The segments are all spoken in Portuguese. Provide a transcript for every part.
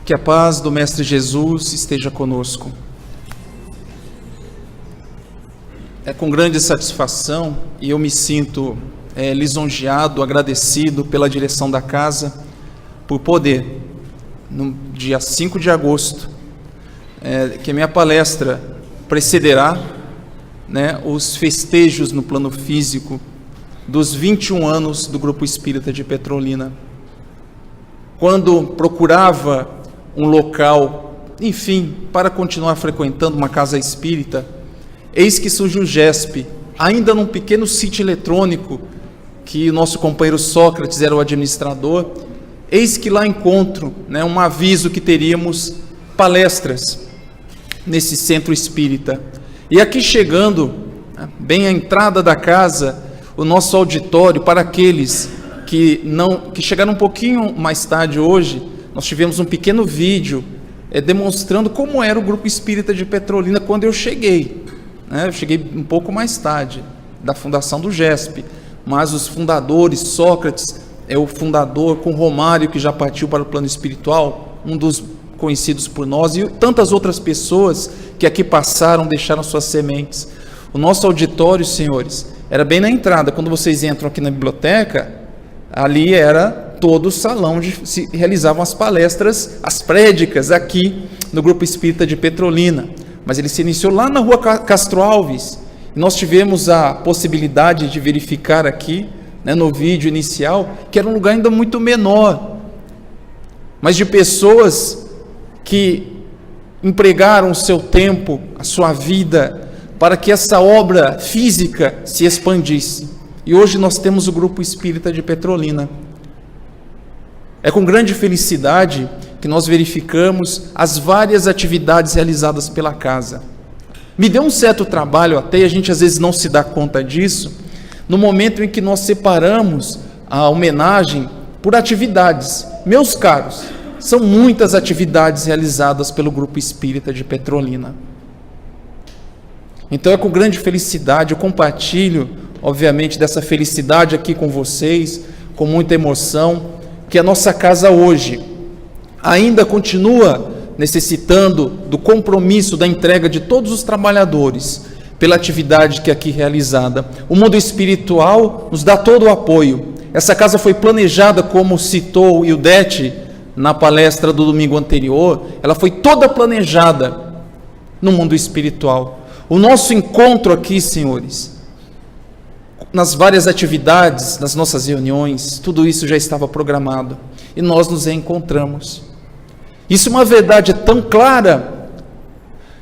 Que a paz do Mestre Jesus esteja conosco. É com grande satisfação e eu me sinto lisonjeado, agradecido pela direção da casa, por poder, no dia 5 de agosto, que a minha palestra precederá os festejos no plano físico dos 21 anos do Grupo Espírita de Petrolina. Quando procurava um local, enfim, para continuar frequentando uma casa espírita, eis que surge o GESP, ainda num pequeno sítio eletrônico, que o nosso companheiro Sócrates era o administrador. Eis que lá encontro um aviso que teríamos palestras nesse centro espírita. E aqui chegando, bem à entrada da casa, o nosso auditório, para aqueles que chegaram um pouquinho mais tarde hoje, nós tivemos um pequeno vídeo demonstrando como era o Grupo Espírita de Petrolina quando eu cheguei. Eu cheguei um pouco mais tarde, da fundação do GESP, mas os fundadores, Sócrates é o fundador, com Romário, que já partiu para o plano espiritual, um dos conhecidos por nós, e tantas outras pessoas que aqui passaram, deixaram suas sementes. O nosso auditório, senhores, era bem na entrada. Quando vocês entram aqui na biblioteca, ali era todo o salão onde se realizavam as palestras, as prédicas aqui no Grupo Espírita de Petrolina. Mas ele se iniciou lá na rua Castro Alves, e nós tivemos a possibilidade de verificar aqui, no vídeo inicial, que era um lugar ainda muito menor, mas de pessoas que empregaram o seu tempo, a sua vida, para que essa obra física se expandisse. E hoje nós temos o Grupo Espírita de Petrolina. É com grande felicidade que nós verificamos as várias atividades realizadas pela casa. Me deu um certo trabalho até, e a gente às vezes não se dá conta disso, no momento em que nós separamos a homenagem por atividades. Meus caros, são muitas atividades realizadas pelo Grupo Espírita de Petrolina. Então é com grande felicidade, eu compartilho, obviamente, dessa felicidade aqui com vocês, com muita emoção, que a nossa casa hoje ainda continua necessitando do compromisso, da entrega de todos os trabalhadores pela atividade que é aqui realizada. O mundo espiritual nos dá todo o apoio. Essa casa foi planejada, como citou o Ildete na palestra do domingo anterior, ela foi toda planejada no mundo espiritual. O nosso encontro aqui, senhores, nas várias atividades, nas nossas reuniões, tudo isso já estava programado e nós nos reencontramos. Isso é uma verdade tão clara,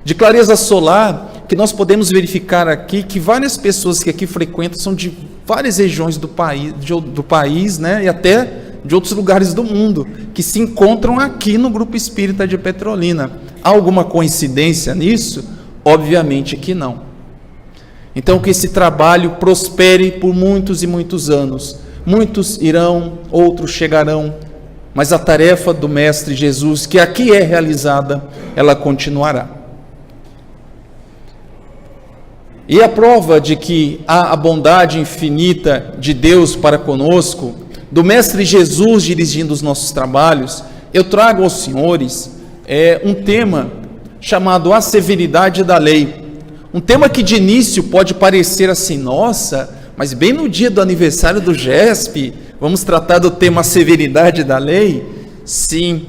de clareza solar, que nós podemos verificar aqui que várias pessoas que aqui frequentam são de várias regiões do país, e até de outros lugares do mundo, que se encontram aqui no Grupo Espírita de Petrolina. Há alguma coincidência nisso? Obviamente que não. Então, que esse trabalho prospere por muitos e muitos anos. Muitos irão, outros chegarão, mas a tarefa do Mestre Jesus, que aqui é realizada, ela continuará. E a prova de que há a bondade infinita de Deus para conosco, do Mestre Jesus dirigindo os nossos trabalhos, eu trago aos senhores um tema chamado A Severidade da Lei. Um tema que de início pode parecer assim, nossa, mas bem no dia do aniversário do GESP, vamos tratar do tema A Severidade da Lei? Sim,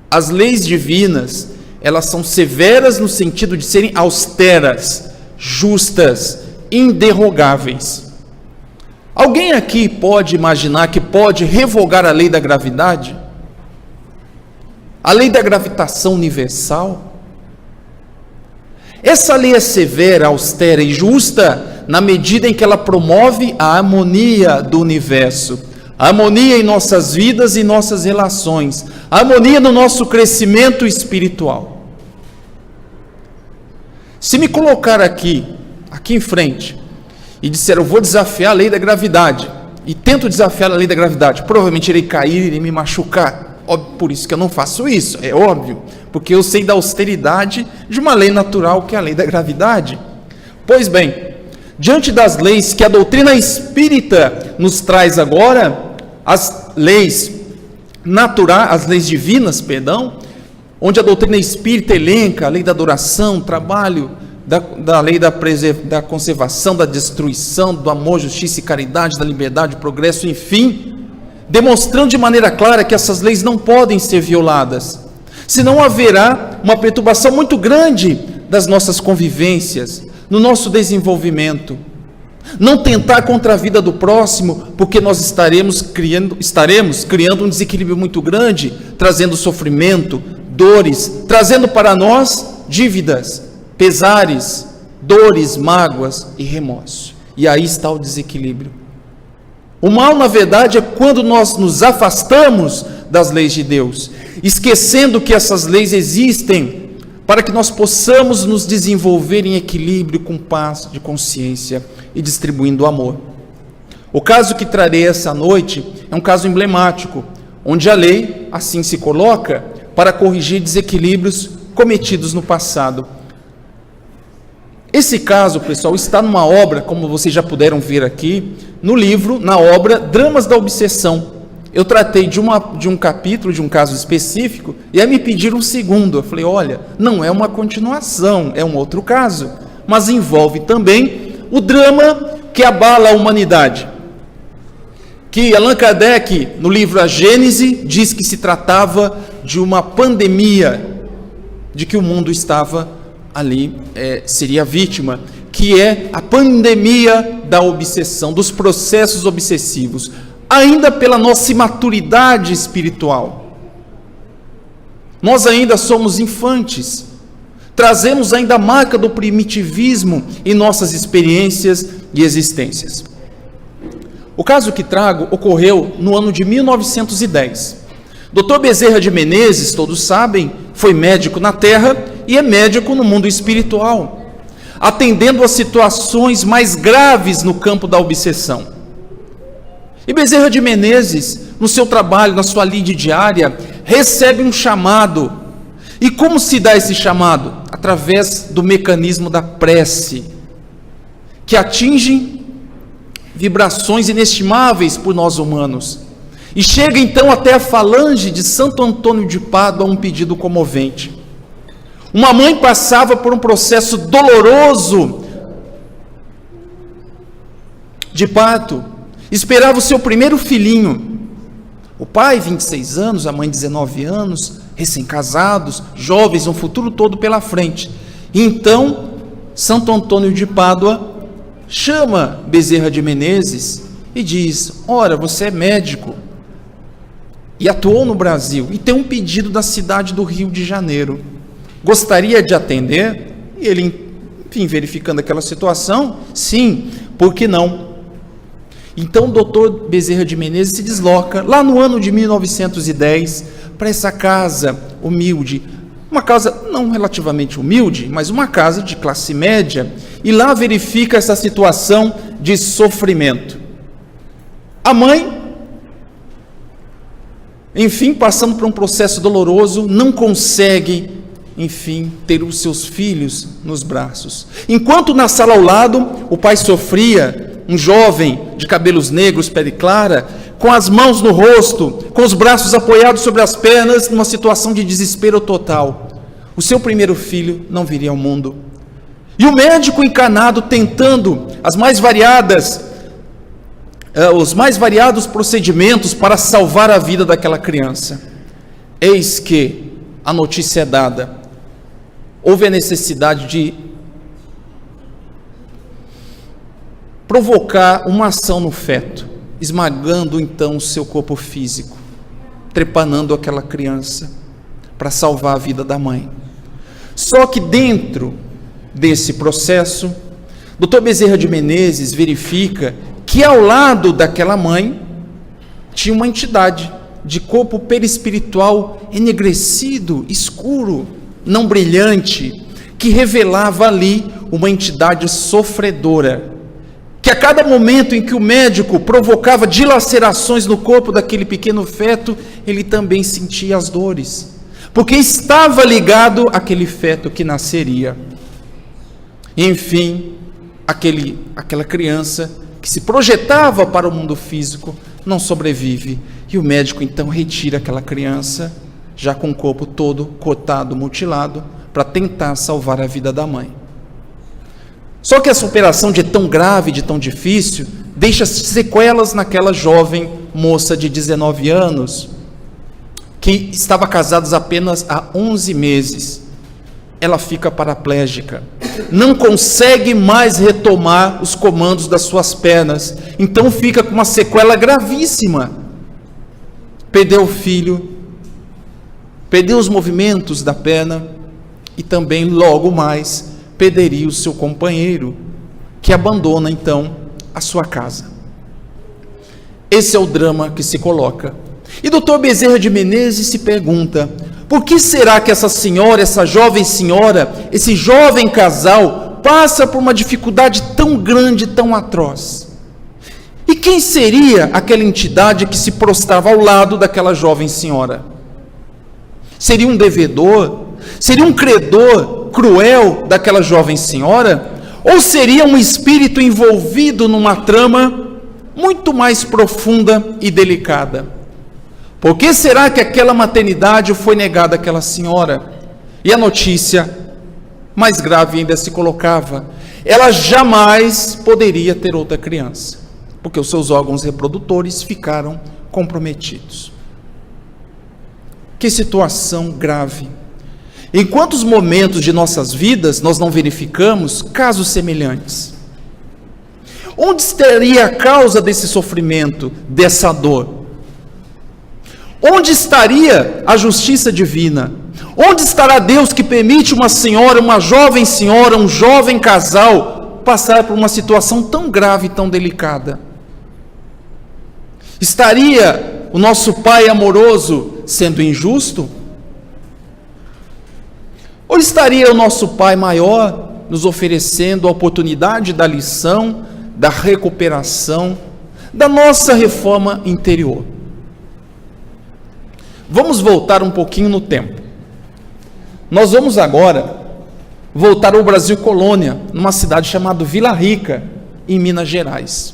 as leis divinas, elas são severas no sentido de serem austeras, justas, inderrogáveis. Alguém aqui pode imaginar que pode revogar a lei da gravidade? A lei da gravitação universal? Essa lei é severa, austera e justa na medida em que ela promove a harmonia do universo, a harmonia em nossas vidas e nossas relações, a harmonia no nosso crescimento espiritual. Se me colocar aqui em frente, e disser, eu vou desafiar a lei da gravidade, e tento desafiar a lei da gravidade, provavelmente irei cair, irei me machucar. Por isso que eu não faço isso, é óbvio, porque eu sei da austeridade de uma lei natural, que é a lei da gravidade. Pois bem, diante das leis que a doutrina espírita nos traz agora, as leis naturais, as leis divinas, onde a doutrina espírita elenca a lei da adoração, trabalho, da lei da conservação, da destruição, do amor, justiça e caridade, da liberdade, progresso, enfim, demonstrando de maneira clara que essas leis não podem ser violadas, senão haverá uma perturbação muito grande das nossas convivências, no nosso desenvolvimento. Não tentar contra a vida do próximo, porque nós estaremos criando um desequilíbrio muito grande, trazendo sofrimento, dores, trazendo para nós dívidas, pesares, dores, mágoas e remorso. E aí está o desequilíbrio. O mal, na verdade, é quando nós nos afastamos das leis de Deus, esquecendo que essas leis existem para que nós possamos nos desenvolver em equilíbrio, com paz de consciência e distribuindo amor. O caso que trarei essa noite é um caso emblemático, onde a lei assim se coloca para corrigir desequilíbrios cometidos no passado. Esse caso, pessoal, está numa obra, como vocês já puderam ver aqui, no livro, na obra Dramas da Obsessão. Eu tratei de um capítulo, de um caso específico, e aí me pediram um segundo. Eu falei, olha, não é uma continuação, é um outro caso, mas envolve também o drama que abala a humanidade. Que Allan Kardec, no livro A Gênese, diz que se tratava de uma pandemia, de que o mundo estava ali, seria vítima, que é a pandemia da obsessão, dos processos obsessivos, ainda pela nossa imaturidade espiritual. Nós ainda somos infantes, trazemos ainda a marca do primitivismo em nossas experiências e existências. O caso que trago ocorreu no ano de 1910. Dr. Bezerra de Menezes, todos sabem, foi médico na Terra e é médico no mundo espiritual, atendendo a situações mais graves no campo da obsessão. E Bezerra de Menezes, no seu trabalho, na sua lide diária, recebe um chamado. E como se dá esse chamado? Através do mecanismo da prece, que atinge vibrações inestimáveis por nós humanos. E chega então até a falange de Santo Antônio de Pádua um pedido comovente. Uma mãe passava por um processo doloroso de parto, esperava o seu primeiro filhinho. O pai, 26 anos, a mãe, 19 anos, recém-casados, jovens, um futuro todo pela frente. E então, Santo Antônio de Pádua chama Bezerra de Menezes e diz, ora, você é médico e atuou no Brasil e tem um pedido da cidade do Rio de Janeiro. Gostaria de atender? E ele, enfim, verificando aquela situação, sim, por que não? Então o doutor Bezerra de Menezes se desloca, lá no ano de 1910, para essa casa humilde, uma casa não relativamente humilde, mas uma casa de classe média, e lá verifica essa situação de sofrimento. A mãe, enfim, passando por um processo doloroso, não consegue, enfim, ter os seus filhos nos braços. Enquanto na sala ao lado, o pai sofria, um jovem de cabelos negros, pele clara, com as mãos no rosto, com os braços apoiados sobre as pernas, numa situação de desespero total. O seu primeiro filho não viria ao mundo. E o médico encanado tentando os mais variados procedimentos para salvar a vida daquela criança. Eis que a notícia é dada. Houve a necessidade de provocar uma ação no feto, esmagando então o seu corpo físico, trepanando aquela criança para salvar a vida da mãe. Só que dentro desse processo, Dr. Bezerra de Menezes verifica que ao lado daquela mãe tinha uma entidade de corpo perispiritual enegrecido, escuro, não brilhante, que revelava ali uma entidade sofredora, que a cada momento em que o médico provocava dilacerações no corpo daquele pequeno feto, ele também sentia as dores, porque estava ligado àquele feto que nasceria. Enfim, aquela criança que se projetava para o mundo físico não sobrevive, e o médico então retira aquela criança, já com o corpo todo cortado, mutilado, para tentar salvar a vida da mãe. Só que essa operação, de tão grave, de tão difícil, deixa sequelas naquela jovem moça de 19 anos, que estava casada apenas há 11 meses. Ela fica paraplégica, não consegue mais retomar os comandos das suas pernas, então fica com uma sequela gravíssima. Perdeu o filho, perdeu os movimentos da perna e também, logo mais, perderia o seu companheiro, que abandona então a sua casa. Esse é o drama que se coloca. E Dr. Bezerra de Menezes se pergunta: por que será que essa senhora, essa jovem senhora, esse jovem casal passa por uma dificuldade tão grande, tão atroz? E quem seria aquela entidade que se prostrava ao lado daquela jovem senhora? Seria um devedor? Seria um credor cruel daquela jovem senhora? Ou seria um espírito envolvido numa trama muito mais profunda e delicada? Por que será que aquela maternidade foi negada àquela senhora? E a notícia mais grave ainda se colocava: ela jamais poderia ter outra criança, porque os seus órgãos reprodutores ficaram comprometidos. Que situação grave! Em quantos momentos de nossas vidas nós não verificamos casos semelhantes? Onde estaria a causa desse sofrimento, dessa dor? Onde estaria a justiça divina? Onde estará Deus que permite uma senhora, uma jovem senhora, um jovem casal passar por uma situação tão grave e tão delicada? Estaria o nosso Pai amoroso sendo injusto? Ou estaria o nosso Pai maior nos oferecendo a oportunidade da lição, da recuperação, da nossa reforma interior? Vamos voltar um pouquinho no tempo. Nós vamos agora voltar ao Brasil colônia, numa cidade chamada Vila Rica, em Minas Gerais.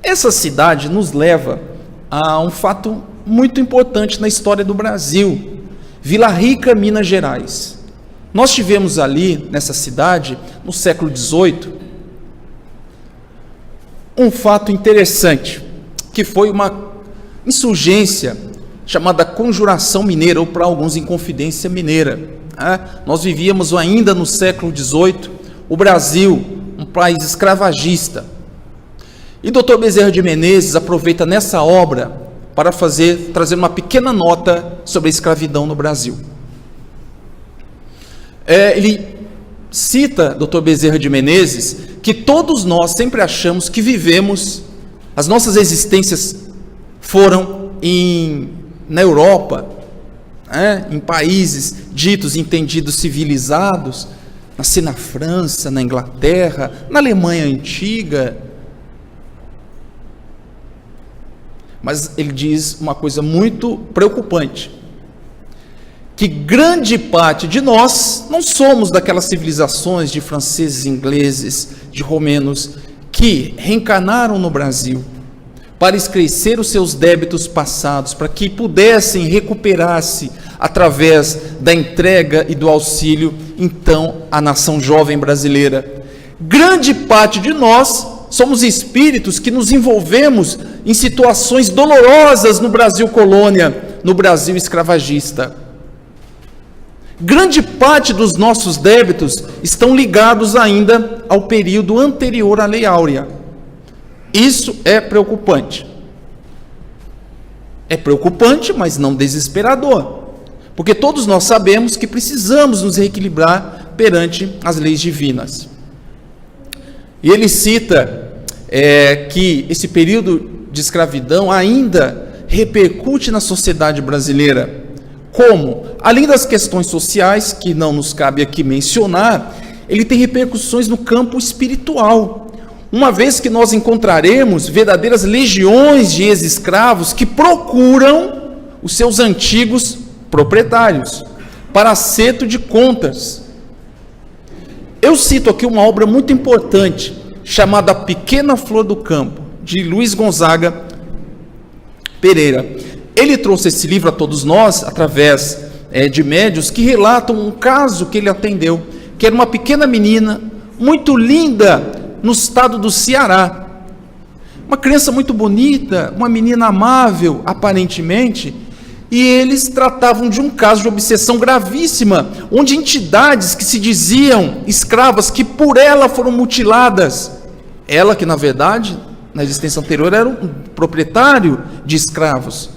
Essa cidade nos leva a um fato muito importante na história do Brasil. Vila Rica, Minas Gerais. Nós tivemos ali, nessa cidade, no século XVIII, um fato interessante, que foi uma insurgência chamada Conjuração Mineira, ou para alguns Inconfidência Mineira. Nós vivíamos ainda no século XVIII, o Brasil, um país escravagista. E Dr. Bezerra de Menezes aproveita nessa obra para trazer uma pequena nota sobre a escravidão no Brasil. Ele cita, Dr. Bezerra de Menezes, que todos nós sempre achamos que vivemos, as nossas existências foram na Europa, em países ditos e entendidos civilizados, nasci na França, na Inglaterra, na Alemanha antiga. Mas ele diz uma coisa muito preocupante, que grande parte de nós não somos daquelas civilizações de franceses, ingleses, de romenos, que reencarnaram no Brasil para esquecer os seus débitos passados, para que pudessem recuperar-se através da entrega e do auxílio, então, à nação jovem brasileira. Grande parte de nós somos espíritos que nos envolvemos em situações dolorosas no Brasil colônia, no Brasil escravagista. Grande parte dos nossos débitos estão ligados ainda ao período anterior à Lei Áurea. Isso é preocupante. É preocupante, mas não desesperador, porque todos nós sabemos que precisamos nos reequilibrar perante as leis divinas. E ele cita que esse período de escravidão ainda repercute na sociedade brasileira. Como? Além das questões sociais, que não nos cabe aqui mencionar, ele tem repercussões no campo espiritual, uma vez que nós encontraremos verdadeiras legiões de ex-escravos que procuram os seus antigos proprietários para acerto de contas. Eu cito aqui uma obra muito importante, chamada A Pequena Flor do Campo, de Luiz Gonzaga Pereira. Ele trouxe esse livro a todos nós, através de médios, que relatam um caso que ele atendeu, que era uma pequena menina, muito linda, no estado do Ceará. Uma criança muito bonita, uma menina amável, aparentemente, e eles tratavam de um caso de obsessão gravíssima, onde entidades que se diziam escravas, que por ela foram mutiladas, ela que na verdade, na existência anterior, era um proprietário de escravos,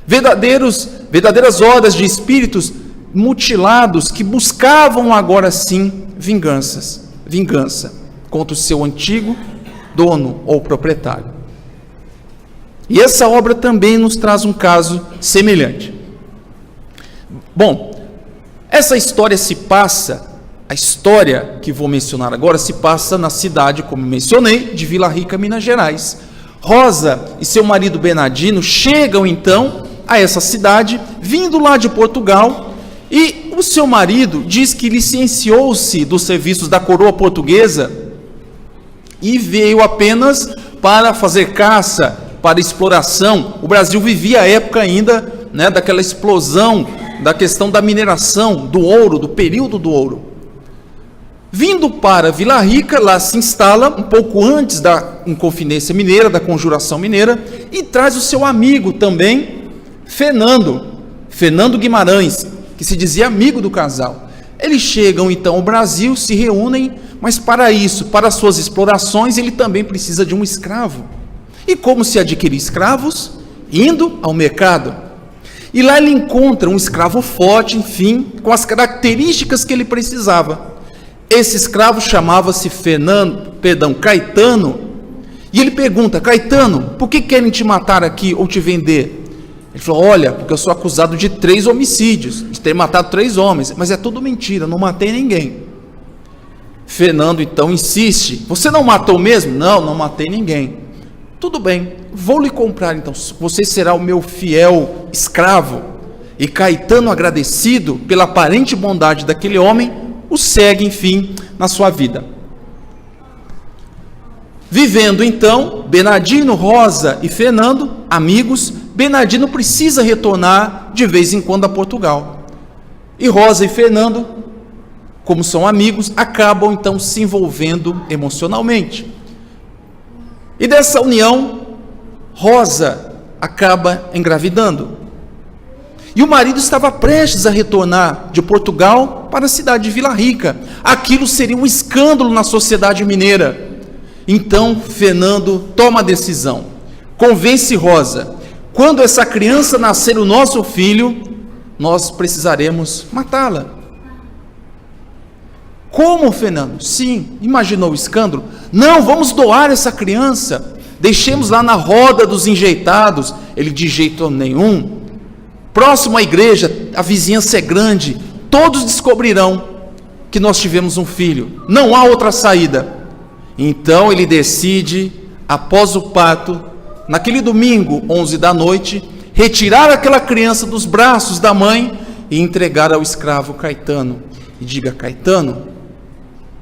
verdadeiras hordas de espíritos mutilados, que buscavam agora sim vingança contra o seu antigo dono ou proprietário. E essa obra também nos traz um caso semelhante. Bom, essa história a história que vou mencionar agora se passa na cidade, como mencionei, de Vila Rica, Minas Gerais. Rosa e seu marido Bernardino chegam então a essa cidade, vindo lá de Portugal, e o seu marido diz que licenciou-se dos serviços da coroa portuguesa e veio apenas para fazer caça, para exploração. O Brasil vivia a época ainda, daquela explosão, da questão da mineração, do ouro, do período do ouro. Vindo para Vila Rica, lá se instala um pouco antes da Inconfidência Mineira, da Conjuração Mineira, e traz o seu amigo também, Fernando Guimarães, que se dizia amigo do casal. Eles chegam então ao Brasil, se reúnem, mas para isso, para suas explorações, ele também precisa de um escravo. E como se adquirir escravos? Indo ao mercado. E lá ele encontra um escravo forte, enfim, com as características que ele precisava. Esse escravo chamava-se Caetano. E ele pergunta: Caetano, por que querem te matar aqui ou te vender? Ele falou: olha, porque eu sou acusado de 3 homicídios, de ter matado 3 homens. Mas é tudo mentira, não matei ninguém. Fernando então insiste: você não matou mesmo? Não matei ninguém. Tudo bem, vou lhe comprar então, você será o meu fiel escravo. E Caetano, agradecido pela aparente bondade daquele homem, o segue, enfim, na sua vida. Vivendo então, Bernardino, Rosa e Fernando, amigos, Bernardino precisa retornar de vez em quando a Portugal. E Rosa e Fernando, como são amigos, acabam então se envolvendo emocionalmente. E dessa união, Rosa acaba engravidando. E o marido estava prestes a retornar de Portugal para a cidade de Vila Rica. Aquilo seria um escândalo na sociedade mineira. Então, Fernando toma a decisão, convence Rosa: quando essa criança nascer, o nosso filho, nós precisaremos matá-la. Como, Fernando? Sim, imaginou o escândalo? Não, vamos doar essa criança, deixemos lá na roda dos enjeitados. Ele: de jeito nenhum, próximo à igreja, a vizinhança é grande, todos descobrirão que nós tivemos um filho, não há outra saída. Então ele decide, após o parto, naquele domingo, 11 da noite, retirar aquela criança dos braços da mãe e entregar ao escravo Caetano. E diga: Caetano,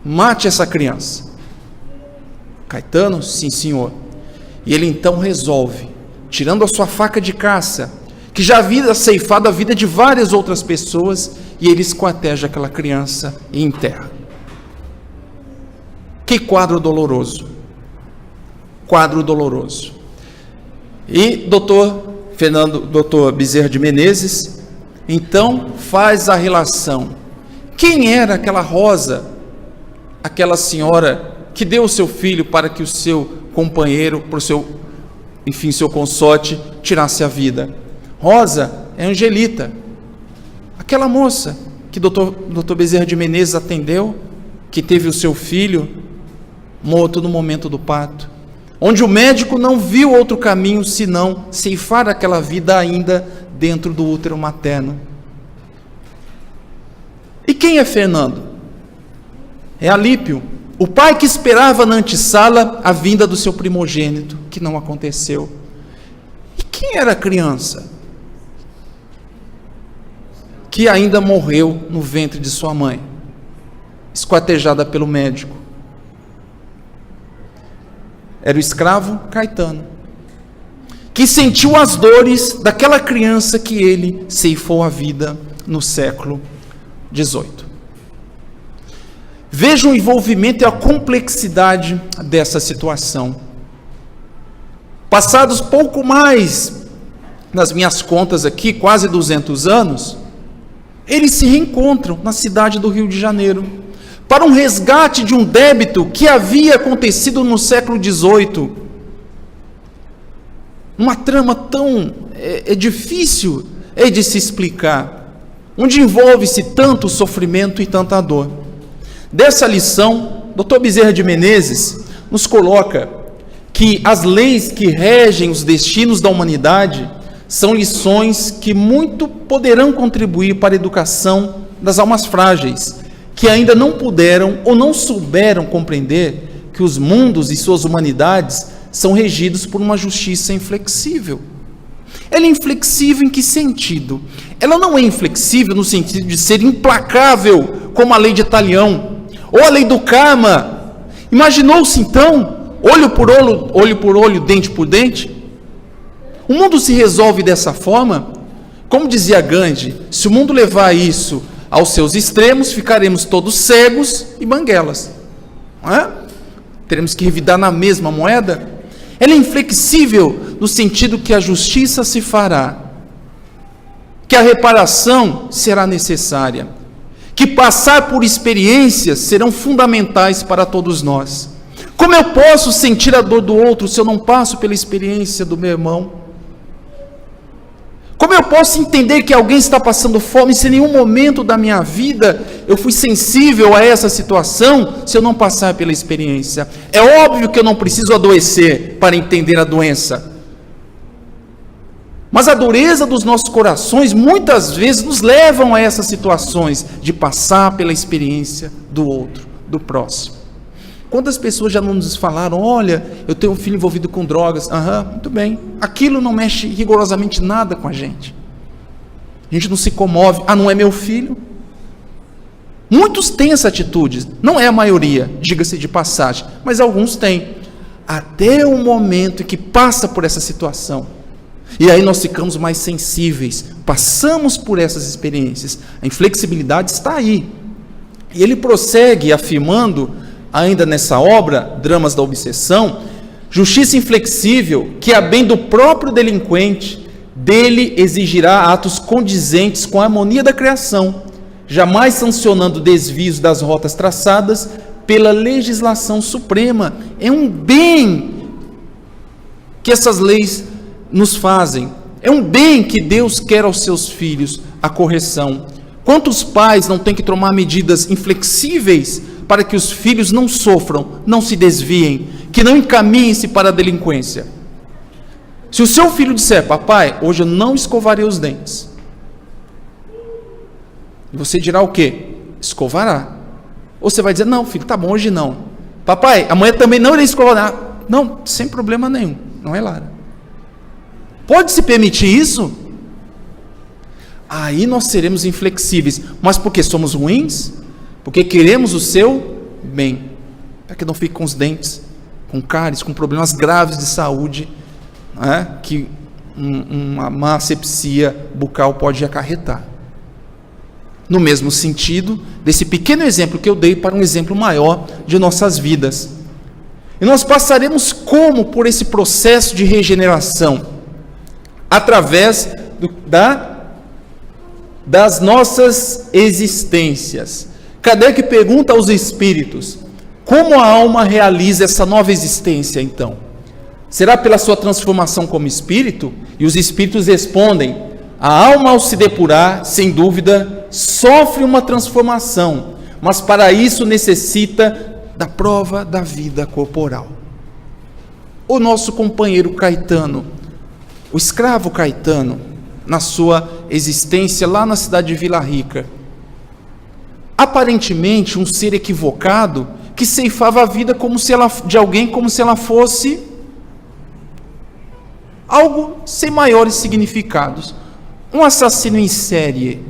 mate essa criança. Caetano: sim, senhor. E ele então resolve, tirando a sua faca de caça, que já havia ceifado a vida de várias outras pessoas, e ele esquarteja aquela criança e enterra. Que quadro doloroso. Quadro doloroso. E doutor Bezerra de Menezes, então faz a relação. Quem era aquela Rosa, aquela senhora que deu o seu filho para que o seu companheiro, seu consorte, tirasse a vida? Rosa é Angelita, aquela moça que doutor Bezerra de Menezes atendeu, que teve o seu filho morto no momento do parto, onde o médico não viu outro caminho senão ceifar aquela vida ainda dentro do útero materno. E quem é Fernando? É Alípio, o pai que esperava na antessala a vinda do seu primogênito, que não aconteceu. E quem era a criança que ainda morreu no ventre de sua mãe, esquartejada pelo médico? Era o escravo Caetano, que sentiu as dores daquela criança que ele ceifou a vida no século XVIII. Veja o envolvimento e a complexidade dessa situação. Passados pouco mais, nas minhas contas aqui, quase 200 anos, eles se reencontram na cidade do Rio de Janeiro, para um resgate de um débito que havia acontecido no século XVIII. Uma trama tão difícil de se explicar, onde envolve-se tanto sofrimento e tanta dor. Dessa lição, Dr. Bezerra de Menezes nos coloca que as leis que regem os destinos da humanidade são lições que muito poderão contribuir para a educação das almas frágeis, que ainda não puderam ou não souberam compreender que os mundos e suas humanidades são regidos por uma justiça inflexível. Ela é inflexível em que sentido? Ela não é inflexível no sentido de ser implacável, como a lei de Talião, ou a lei do karma. Imaginou-se então, olho por olho, dente por dente? O mundo se resolve dessa forma? Como dizia Gandhi, se o mundo levar isso aos seus extremos, ficaremos todos cegos e banguelas. Não é? Teremos que revidar na mesma moeda? Ela é inflexível no sentido que a justiça se fará, que a reparação será necessária, que passar por experiências serão fundamentais para todos nós. Como eu posso sentir a dor do outro se eu não passo pela experiência do meu irmão? Como eu posso entender que alguém está passando fome se em nenhum momento da minha vida eu fui sensível a essa situação se eu não passar pela experiência? É óbvio que eu não preciso adoecer para entender a doença. Mas a dureza dos nossos corações muitas vezes nos levam a essas situações de passar pela experiência do outro, do próximo. Quantas pessoas já não nos falaram, olha, eu tenho um filho envolvido com drogas. Muito bem. Aquilo não mexe rigorosamente nada com a gente. A gente não se comove. Não é meu filho? Muitos têm essa atitude. Não é a maioria, diga-se de passagem, mas alguns têm. Até o momento em que passa por essa situação. E aí nós ficamos mais sensíveis. Passamos por essas experiências. A inflexibilidade está aí. E ele prossegue afirmando, ainda nessa obra, Dramas da Obsessão, justiça inflexível, que a bem do próprio delinquente, dele exigirá atos condizentes com a harmonia da criação, jamais sancionando desvios das rotas traçadas pela legislação suprema. É um bem que essas leis nos fazem, é um bem que Deus quer aos seus filhos, a correção. Quantos pais não têm que tomar medidas inflexíveis para que os filhos não sofram, não se desviem, que não encaminhem-se para a delinquência? Se o seu filho disser, papai, hoje eu não escovarei os dentes, você dirá o quê? Escovará. Ou você vai dizer, não filho, tá bom, hoje não. Papai, amanhã também não irei escovar. Não, sem problema nenhum, não é Lara. Pode se permitir isso? Aí nós seremos inflexíveis. Mas porque somos ruins? Porque queremos o seu bem, para que não fique com os dentes, com cáries, com problemas graves de saúde, que uma má asepsia bucal pode acarretar. No mesmo sentido, desse pequeno exemplo que eu dei para um exemplo maior de nossas vidas. E nós passaremos como por esse processo de regeneração? Através das nossas existências. Kardec pergunta aos espíritos, como a alma realiza essa nova existência então? Será pela sua transformação como espírito? E os espíritos respondem, a alma ao se depurar, sem dúvida, sofre uma transformação, mas para isso necessita da prova da vida corporal. O nosso companheiro Caetano, o escravo Caetano, na sua existência lá na cidade de Vila Rica, aparentemente um ser equivocado que ceifava a vida de alguém como se ela fosse algo sem maiores significados, um assassino em série.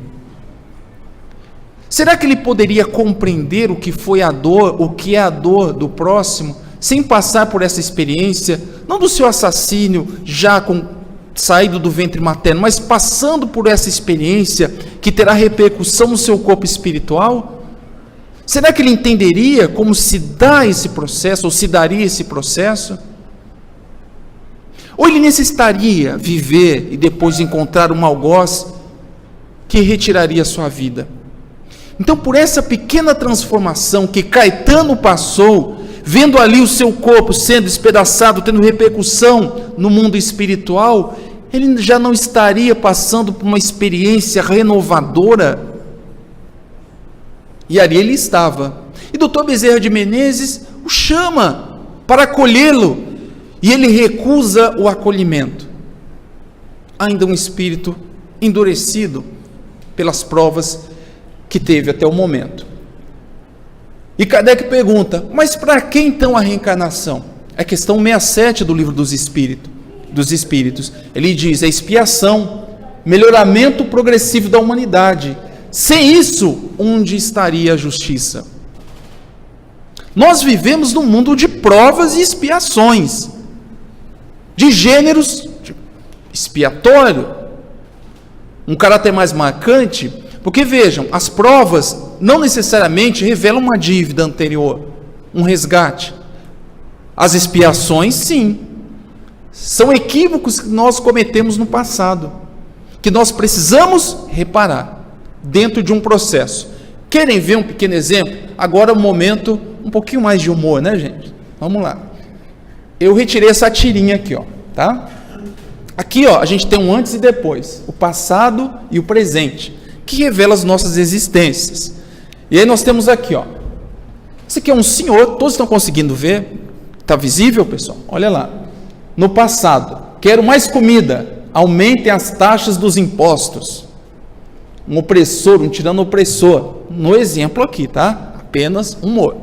Será que ele poderia compreender o que foi a dor, o que é a dor do próximo, sem passar por essa experiência, não do seu assassínio já com saído do ventre materno, mas passando por essa experiência que terá repercussão no seu corpo espiritual, será que ele entenderia como se dá esse processo, ou se daria esse processo? Ou ele necessitaria viver e depois encontrar um algoz que retiraria a sua vida? Então, por essa pequena transformação que Caetano passou, vendo ali o seu corpo sendo despedaçado, tendo repercussão no mundo espiritual, ele já não estaria passando por uma experiência renovadora? E ali ele estava. E Dr. Bezerra de Menezes o chama para acolhê-lo, e ele recusa o acolhimento. Ainda um espírito endurecido pelas provas que teve até o momento. E Kardec pergunta, mas para que então a reencarnação? É questão 67 do livro dos Espíritos. Ele diz, é expiação, melhoramento progressivo da humanidade. Sem isso, onde estaria a justiça? Nós vivemos num mundo de provas e expiações, de gêneros expiatório, um caráter mais marcante, porque vejam, as provas não necessariamente revelam uma dívida anterior, um resgate. As expiações, sim, são equívocos que nós cometemos no passado, que nós precisamos reparar dentro de um processo. Querem ver um pequeno exemplo? Agora um momento, um pouquinho mais de humor, né, gente? Vamos lá. Eu retirei essa tirinha aqui, ó, tá? Aqui, ó, a gente tem um antes e depois, o passado e o presente, que revela as nossas existências. E aí nós temos aqui, ó, esse aqui é um senhor, todos estão conseguindo ver? Está visível, pessoal? Olha lá. No passado, quero mais comida, aumentem as taxas dos impostos. Um opressor, um tirano opressor, no exemplo aqui, tá? Apenas humor.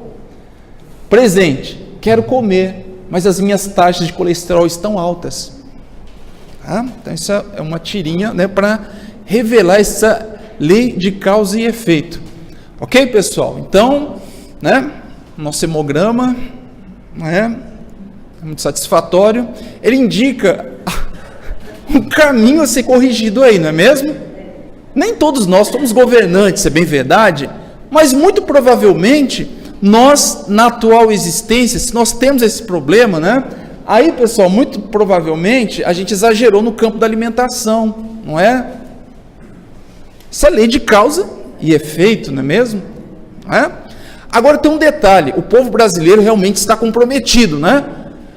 Presente, quero comer, mas as minhas taxas de colesterol estão altas. Tá? Então essa é uma tirinha, né, para revelar essa lei de causa e efeito. Ok, pessoal? Então, né, nosso hemograma, né, é muito satisfatório. Ele indica um caminho a ser corrigido aí, não é mesmo? Nem todos nós somos governantes, é bem verdade, mas muito provavelmente nós, na atual existência, se nós temos esse problema, né? Aí, pessoal, muito provavelmente a gente exagerou no campo da alimentação, não é? Isso é lei de causa e efeito, não é mesmo? Não é? Agora tem um detalhe, o povo brasileiro realmente está comprometido, né?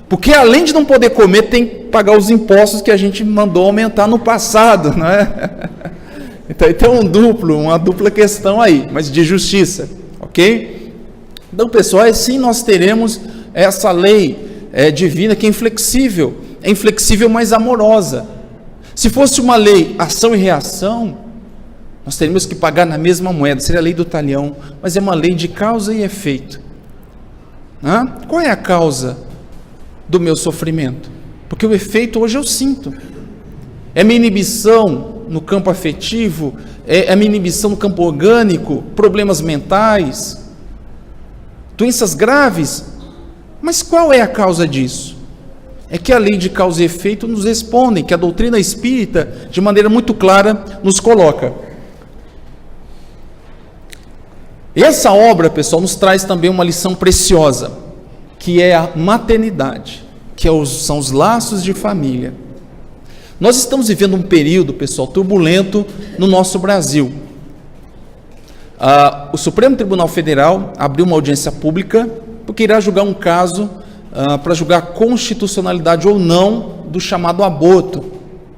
Porque além de não poder comer, tem que pagar os impostos que a gente mandou aumentar no passado, não é? Então tem uma dupla questão aí, mas de justiça, ok? Então, pessoal, assim nós teremos essa lei divina que é inflexível, mas amorosa. Se fosse uma lei ação e reação, nós teríamos que pagar na mesma moeda, seria a lei do talhão, mas é uma lei de causa e efeito. Qual é a causa do meu sofrimento? Porque o efeito hoje eu sinto. É minha inibição no campo afetivo, é minha inibição no campo orgânico, problemas mentais, doenças graves. Mas qual é a causa disso? É que a lei de causa e efeito nos responde, que a doutrina espírita, de maneira muito clara, nos coloca. E essa obra, pessoal, nos traz também uma lição preciosa, que é a maternidade, que são os laços de família. Nós estamos vivendo um período, pessoal, turbulento no nosso Brasil. O Supremo Tribunal Federal abriu uma audiência pública porque irá julgar um caso para julgar a constitucionalidade ou não do chamado aborto.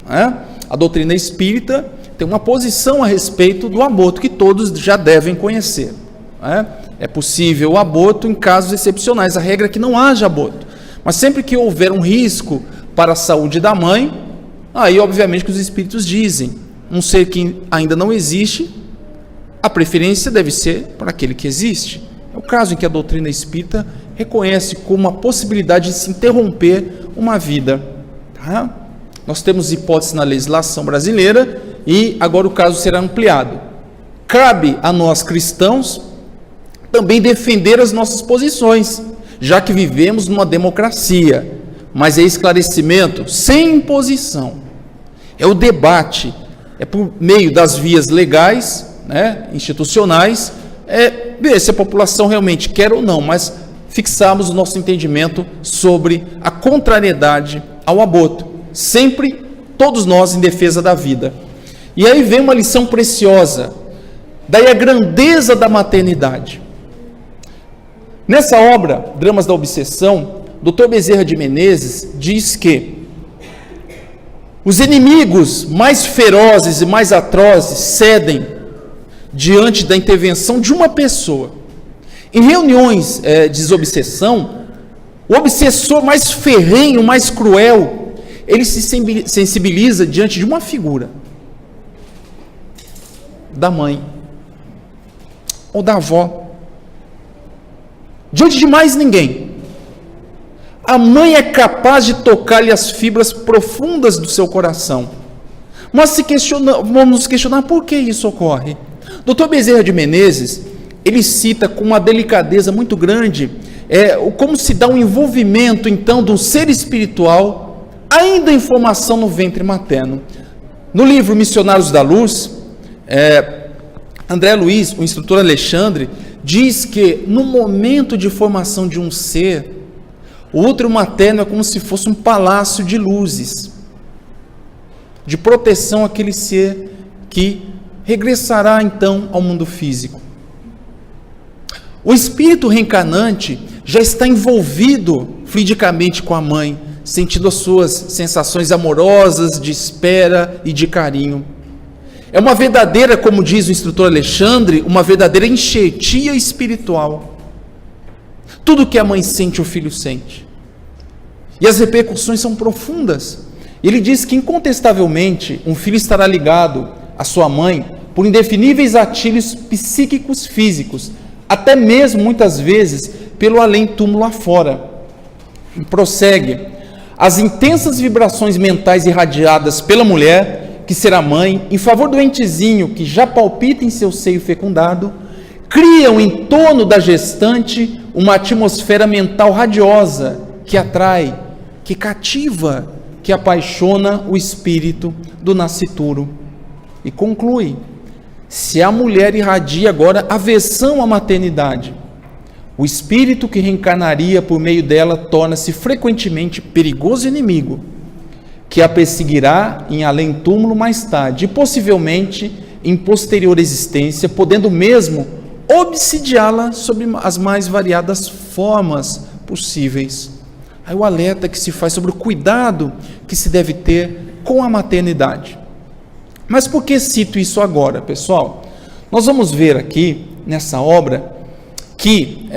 A doutrina espírita tem uma posição a respeito do aborto que todos já devem conhecer. É possível o aborto em casos excepcionais, a regra é que não haja aborto. Mas sempre que houver um risco para a saúde da mãe, aí obviamente que os espíritos dizem, um ser que ainda não existe, a preferência deve ser para aquele que existe. É o caso em que a doutrina espírita reconhece como a possibilidade de se interromper uma vida. Tá? Nós temos hipótese na legislação brasileira e agora o caso será ampliado. Cabe a nós cristãos também defender as nossas posições, já que vivemos numa democracia, mas é esclarecimento sem imposição. é o debate, é por meio das vias legais, né, institucionais, ver se a população realmente quer ou não, mas fixarmos o nosso entendimento sobre a contrariedade ao aborto, sempre todos nós em defesa da vida. E aí vem uma lição preciosa, daí a grandeza da maternidade. Nessa obra, Dramas da Obsessão, Dr. Bezerra de Menezes diz que os inimigos mais ferozes e mais atrozes cedem diante da intervenção de uma pessoa. Em reuniões de desobsessão, o obsessor mais ferrenho, mais cruel, ele se sensibiliza diante de uma figura, da mãe ou da avó, diante de mais ninguém. A mãe é capaz de tocar-lhe as fibras profundas do seu coração. Mas vamos nos questionar por que isso ocorre. Dr. Bezerra de Menezes, ele cita com uma delicadeza muito grande, como se dá um envolvimento, então, de um ser espiritual, ainda em formação no ventre materno. No livro Missionários da Luz, André Luiz, o instrutor Alexandre, diz que no momento de formação de um ser, o útero materno é como se fosse um palácio de luzes, de proteção àquele ser que regressará então ao mundo físico. O espírito reencarnante já está envolvido fluidicamente com a mãe, sentindo as suas sensações amorosas, de espera e de carinho. É uma verdadeira, como diz o instrutor Alexandre, uma verdadeira enxertia espiritual. Tudo que a mãe sente, o filho sente. E as repercussões são profundas. Ele diz que, incontestavelmente, um filho estará ligado à sua mãe por indefiníveis atilhos psíquicos físicos, até mesmo, muitas vezes, pelo além-túmulo afora. E prossegue. As intensas vibrações mentais irradiadas pela mulher, que será mãe, em favor do entezinho que já palpita em seu seio fecundado, criam em torno da gestante uma atmosfera mental radiosa que atrai, que cativa, que apaixona o espírito do nascituro. E conclui: se a mulher irradia agora aversão à maternidade, o espírito que reencarnaria por meio dela torna-se frequentemente perigoso inimigo, que a perseguirá em além-túmulo mais tarde, e possivelmente em posterior existência, podendo mesmo obsidiá-la sob as mais variadas formas possíveis. Aí o alerta que se faz sobre o cuidado que se deve ter com a maternidade. Mas por que cito isso agora, pessoal? Nós vamos ver aqui, nessa obra, que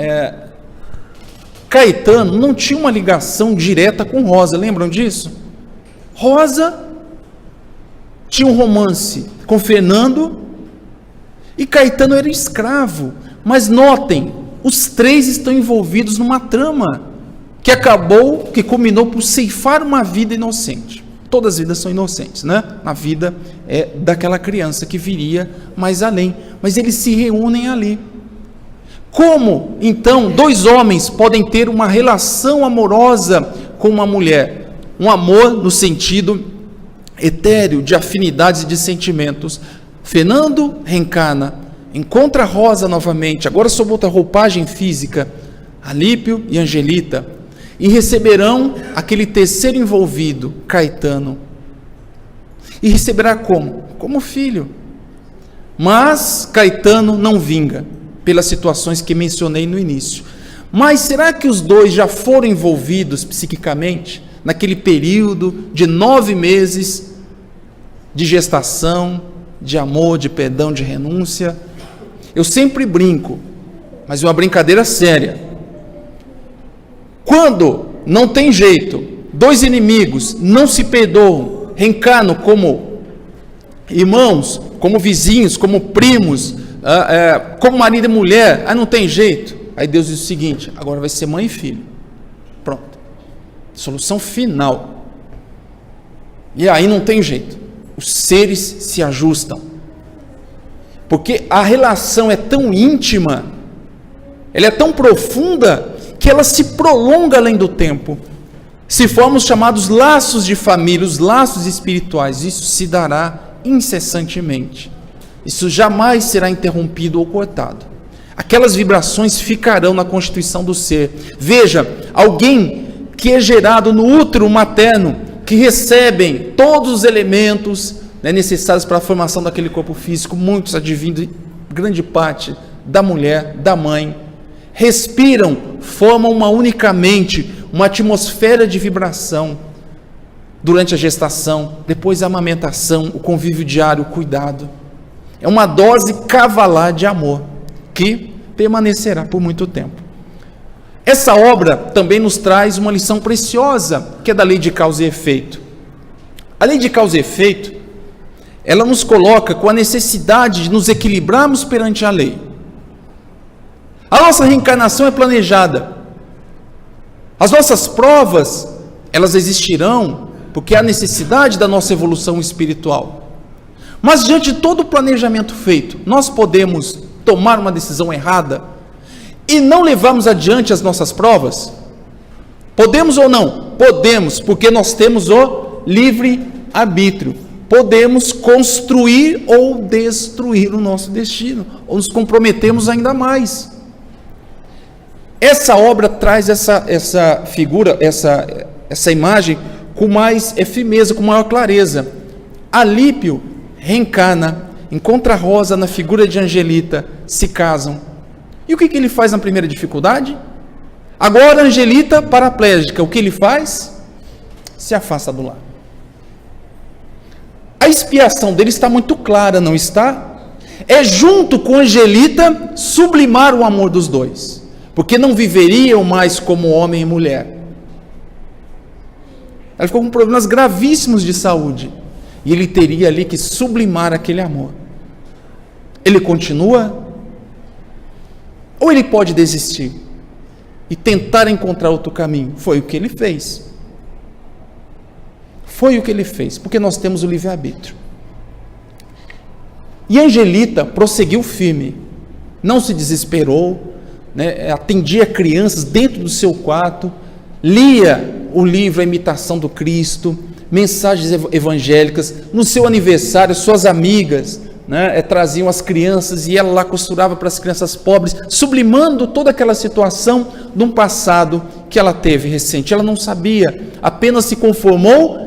Caetano não tinha uma ligação direta com Rosa, lembram disso? Rosa tinha um romance com Fernando e Caetano era escravo. Mas notem, os três estão envolvidos numa trama que culminou por ceifar uma vida inocente. Todas as vidas são inocentes, né? A vida é daquela criança que viria mais além, mas eles se reúnem ali. Como, então, dois homens podem ter uma relação amorosa com uma mulher? Um amor no sentido etéreo, de afinidades e de sentimentos. Fernando reencarna, encontra Rosa novamente, agora sob outra roupagem física, Alípio e Angelita, e receberão aquele terceiro envolvido, Caetano. E receberá como? Como filho. Mas Caetano não vinga, pelas situações que mencionei no início. Mas será que os dois já foram envolvidos psiquicamente, naquele período de 9 meses de gestação, de amor, de perdão, de renúncia? Eu sempre brinco, mas é uma brincadeira séria. Quando não tem jeito, dois inimigos não se perdoam, reencarnam como irmãos, como vizinhos, como primos, como marido e mulher, aí não tem jeito. Aí Deus diz o seguinte: agora vai ser mãe e filho. Pronto. Solução final. E aí não tem jeito. Os seres se ajustam. Porque a relação é tão íntima, ela é tão profunda, que ela se prolonga além do tempo. Se formos chamados laços de família, os laços espirituais, isso se dará incessantemente. Isso jamais será interrompido ou cortado. Aquelas vibrações ficarão na constituição do ser. Veja, alguém que é gerado no útero materno, que recebem todos os elementos necessários para a formação daquele corpo físico, muitos advindo, grande parte, da mulher, da mãe, respiram, formam uma unicamente, uma atmosfera de vibração durante a gestação, depois a amamentação, o convívio diário, o cuidado. É uma dose cavalar de amor, que permanecerá por muito tempo. Essa obra também nos traz uma lição preciosa, que é da lei de causa e efeito. A lei de causa e efeito, ela nos coloca com a necessidade de nos equilibrarmos perante a lei. A nossa reencarnação é planejada. As nossas provas, elas existirão porque há necessidade da nossa evolução espiritual. Mas diante de todo o planejamento feito, nós podemos tomar uma decisão errada e não levarmos adiante as nossas provas? Podemos ou não? Podemos, porque nós temos o livre-arbítrio. Podemos construir ou destruir o nosso destino, ou nos comprometemos ainda mais. Essa obra traz essa figura, essa imagem com mais firmeza, com maior clareza. Alípio reencarna, encontra Rosa na figura de Angelita, se casam. E o que ele faz na primeira dificuldade? Agora Angelita paraplégica, o que ele faz? Se afasta do lar. A expiação dele está muito clara, não está? É junto com Angelita sublimar o amor dos dois, porque não viveriam mais como homem e mulher. Ela ficou com problemas gravíssimos de saúde, e ele teria ali que sublimar aquele amor. Ele continua? Ou ele pode desistir e tentar encontrar outro caminho? Foi o que ele fez. Foi o que ele fez, porque nós temos o livre-arbítrio. E Angelita prosseguiu firme, não se desesperou, atendia crianças dentro do seu quarto, lia o livro A Imitação do Cristo, mensagens evangélicas. No seu aniversário, suas amigas traziam as crianças e ela lá costurava para as crianças pobres, sublimando toda aquela situação de um passado que ela teve recente. Ela não sabia, apenas se conformou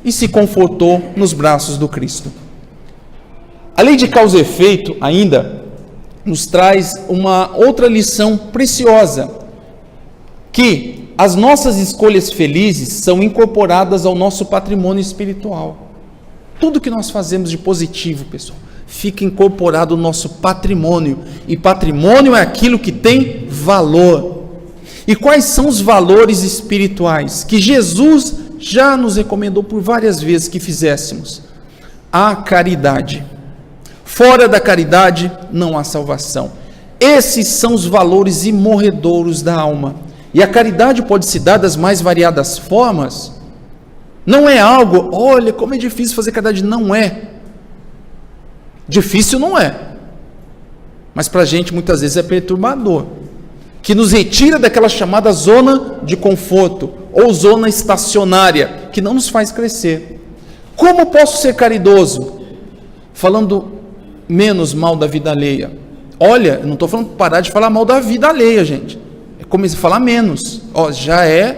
e se confortou nos braços do Cristo. A lei de causa e efeito ainda nos traz uma outra lição preciosa, que as nossas escolhas felizes são incorporadas ao nosso patrimônio espiritual. Tudo que nós fazemos de positivo, pessoal, fica incorporado no nosso patrimônio, e patrimônio é aquilo que tem valor. E quais são os valores espirituais que Jesus já nos recomendou por várias vezes que fizéssemos? A caridade. Fora da caridade não há salvação. Esses são os valores imorredouros da alma. E a caridade pode se dar das mais variadas formas. Não é algo, olha como é difícil fazer caridade. Não é. Difícil não é. Mas para a gente muitas vezes é perturbador. Que nos retira daquela chamada zona de conforto, ou zona estacionária, que não nos faz crescer. Como posso ser caridoso? Falando menos mal da vida alheia. Olha, eu não estou falando parar de falar mal da vida alheia, gente. É começar a falar menos.